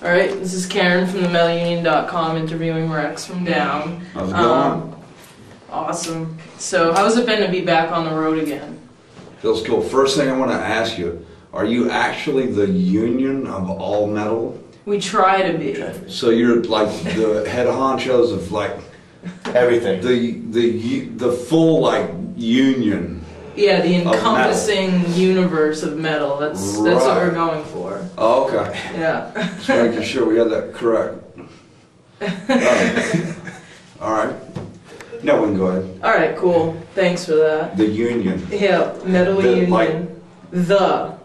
Alright, this is Karen from themetalunion.com interviewing Rex from Down. How's it going? Awesome. So, how's it been to be back on the road again? Feels cool. First thing I want to ask you, are you actually the union of all metal? We try to be. So you're like the head honchos of like everything. The full like union. Yeah, the encompassing universe of metal. That's what we're going for. Oh, okay. Yeah. Just making sure we got that correct. All right. No, we can go ahead. All right, cool. Thanks for that. The union. Yeah, metal union. Like, the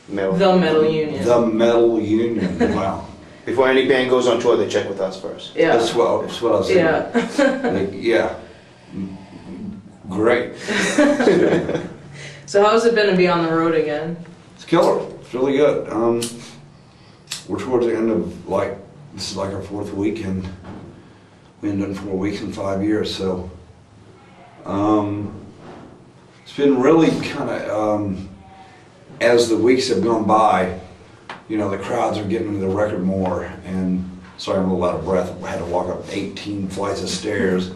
metal union. The metal union. Wow. Before any band goes on tour, they check with us first. Yeah. That's what I was saying. Yeah. Like, yeah. Great. So how's it been to be on the road again? It's killer. It's really good. We're towards the end of this is like our 4th weekend. We haven't done 4 weeks in 5 years, so it's been really kind of as the weeks have gone by, you know, the crowds are getting into the record more, and sorry I'm a little out of breath. I had to walk up 18 flights of stairs.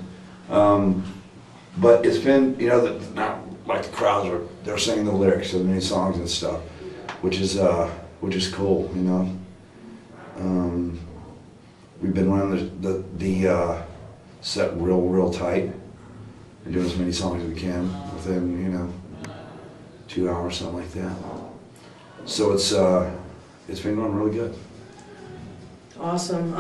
But it's been, you know, not like the crowds they're singing the lyrics of many songs and stuff, which is cool, you know. We've been running the set real tight and doing as many songs as we can within, you know, 2 hours, something like that. So it's been going really good. Awesome.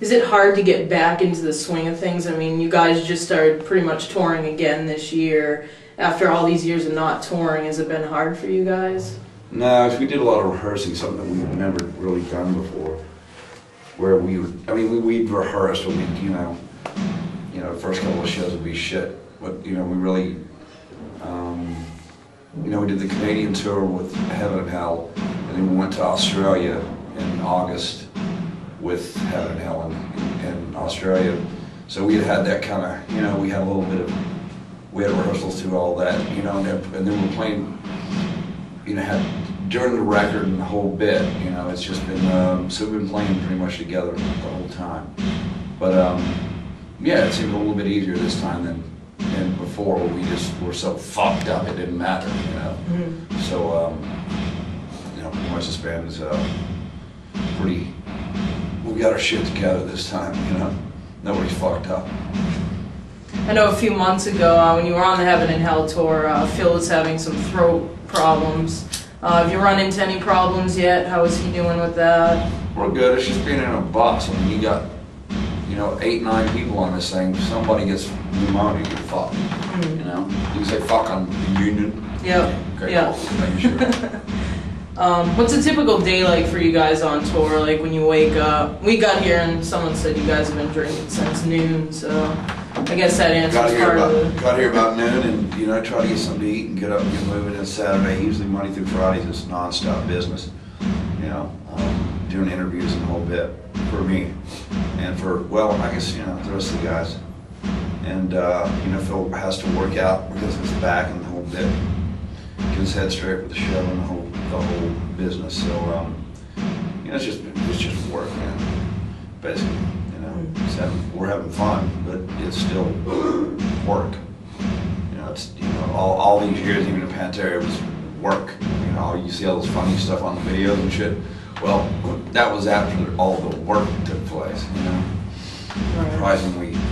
Is it hard to get back into the swing of things? I mean, you guys just started pretty much touring again this year. After all these years of not touring, has it been hard for you guys? No, we did a lot of rehearsing, something that we've never really done before. Where we'd rehearse, but the first couple of shows would be shit. But, you know, we really, we did the Canadian tour with Heaven and Hell, and then we went to Australia in August with Heaven and Hell in Australia. So we had that kind of, you know, we had rehearsals to all that, you know, and then we're playing, you know, during the record and the whole bit, you know, it's just been, so we've been playing pretty much together the whole time. But, yeah, it seemed a little bit easier this time than before, where we just were so fucked up it didn't matter, you know. Mm-hmm. So, you know, pretty much this band is pretty, we got our shit together this time, you know. Nobody's fucked up. I know a few months ago when you were on the Heaven and Hell tour, Phil was having some throat problems. Have you run into any problems yet? How is he doing with that? We're good. It's just being in a bus. I mean, you got, you know, 8, 9 people on this thing. If somebody gets pneumonia, you're fucked. You know? You can say fuck on the union. Yep. Okay, yeah. Cool. Making sure. What's a typical day like for you guys on tour? Like when you wake up? We got here and someone said you guys have been drinking since noon, so I guess that answers part of it. Got here about noon and, you know, try to get something to eat and get up and get moving. And Saturday, usually Monday through Friday, is non-stop business. You know, doing interviews and the whole bit for me and for, well, I guess, you know, the rest of the guys. And, you know, Phil has to work out because of his back and the whole bit. Get his head straight with the show and the whole business. So, you know, it's just work, man. Basically, you know, we're having fun, but it's still work. You know, it's, you know, all these years, even in Pantera, it was work. You know, you see all this funny stuff on the videos and shit. Well, that was after all the work took place. You know,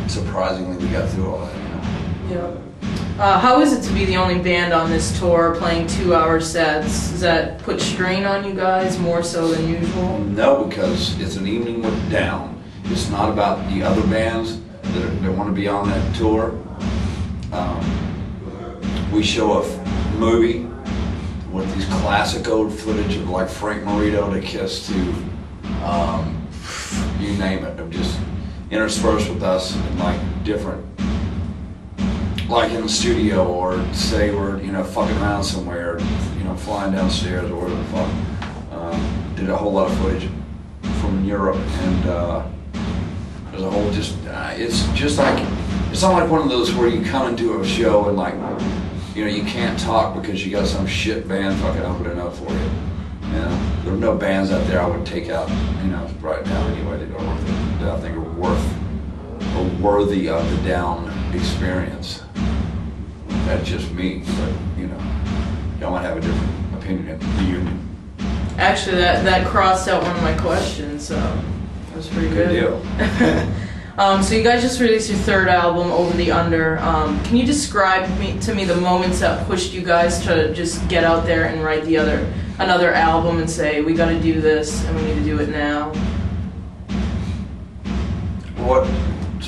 surprisingly, we got through all that. You know. Yeah. How is it to be the only band on this tour playing 2-hour sets? Does that put strain on you guys more so than usual? No, because it's an evening with Down. It's not about the other bands that want to be on that tour. We show a movie with these classic old footage of like Frank Morito to Kiss to, you name it, of just interspersed with us in like different, like in the studio, or say we're, you know, fucking around somewhere, you know, flying downstairs or whatever the fuck. Did a whole lot of footage from Europe, and there's a whole it's just like, it's not like one of those where you come into a show and like, you know, you can't talk because you got some shit band fucking opening up for you. You You know, there are no bands out there I would take out, you know, right now anyway that I think are worthy of the down experience. That's just me, but you know, y'all might have a different opinion at the reunion. Actually, that crossed out one of my questions, so that was pretty good. Good deal. So you guys just released your third album, Over the Under. Can you describe to me the moments that pushed you guys to just get out there and write another album and say, we got to do this and we need to do it now?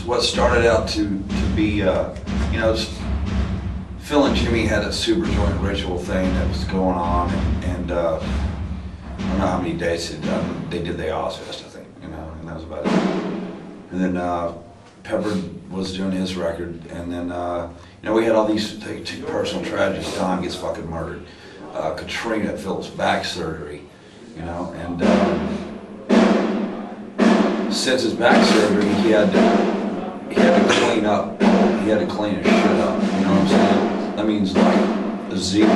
What started out to be, you know, Phil and Jimmy had a super joint ritual thing that was going on, and I don't know how many dates they did the Ozfest, I think, you know, and that was about it. And then Pepper was doing his record, and then you know, we had all these two personal tragedies. Don gets fucking murdered. Katrina, Phil's back surgery, you know, and since his back surgery, he had to clean up. He had to clean his shit up. You know what I'm saying? That means like a zero.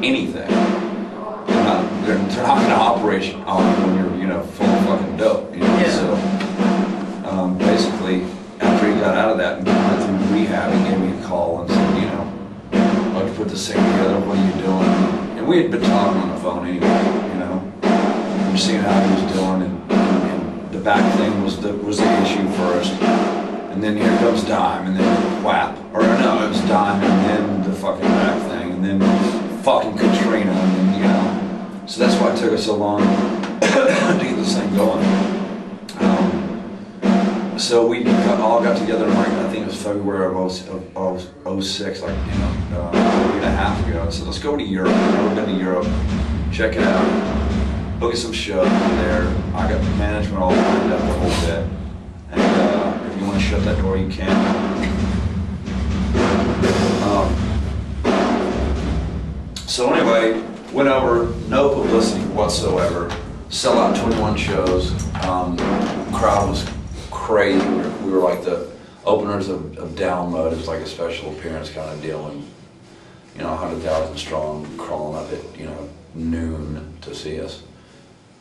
Anything. They're not going to operate on you when you're, you know, full of fucking dope. You know? Yeah. So basically, after he got out of that and went through rehab, he gave me a call and said, you know, I'd like to put this thing together. What are you doing? And we had been talking on the phone anyway. You know, and seeing how he was doing, and the back thing was the issue first. And then here comes Dime, and then whap. Or no, it was Dime, and then the fucking back thing, and then fucking Katrina, and then, you know. So that's why it took us so long to get this thing going. So we all got together, like, I think it was February of 06, like, you know, a year and a half ago. So let's go to Europe. I've never been to Europe. Check it out. Book at some shows there. I got management all lined up the whole bit. And if you want to shut that door, you can. So anyway, went over, no publicity whatsoever. Sell out 21 shows. Crowd was crazy. We were like the openers of Down Mode. It was like a special appearance kind of deal, and you know, 100,000 strong crawling up at, you know, noon to see us.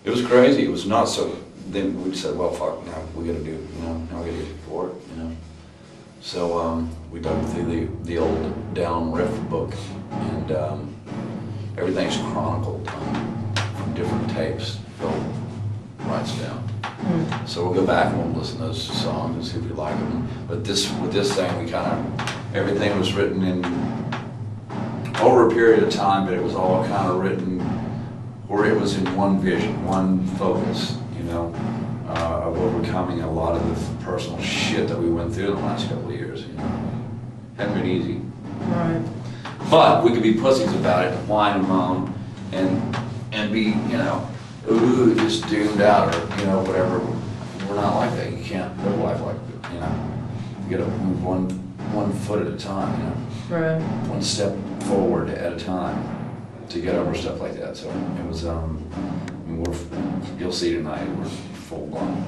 It was crazy. It was not so. Then we said, well, fuck, now we got to do, you know, now we got to get for it, you know. So we dug through the old Down riff book, and everything's chronicled from different tapes. Phil writes down. So we'll go back and we'll listen to those songs and see if we like them. But with this thing, we kind of, everything was written in over a period of time, but it was all kind of written where it was in one vision, one focus, you know, of overcoming a lot of the personal shit that we went through in the last couple of years, you know. Hadn't been easy. Right. But we could be pussies about it, whine and moan, and be, you know, ooh, just doomed out, or, you know, whatever. We're not like that. You can't live life like that, you know. You gotta move one foot at a time, you know. Right. One step forward at a time to get over stuff like that. So it was, I mean, you'll see tonight, we're full blown.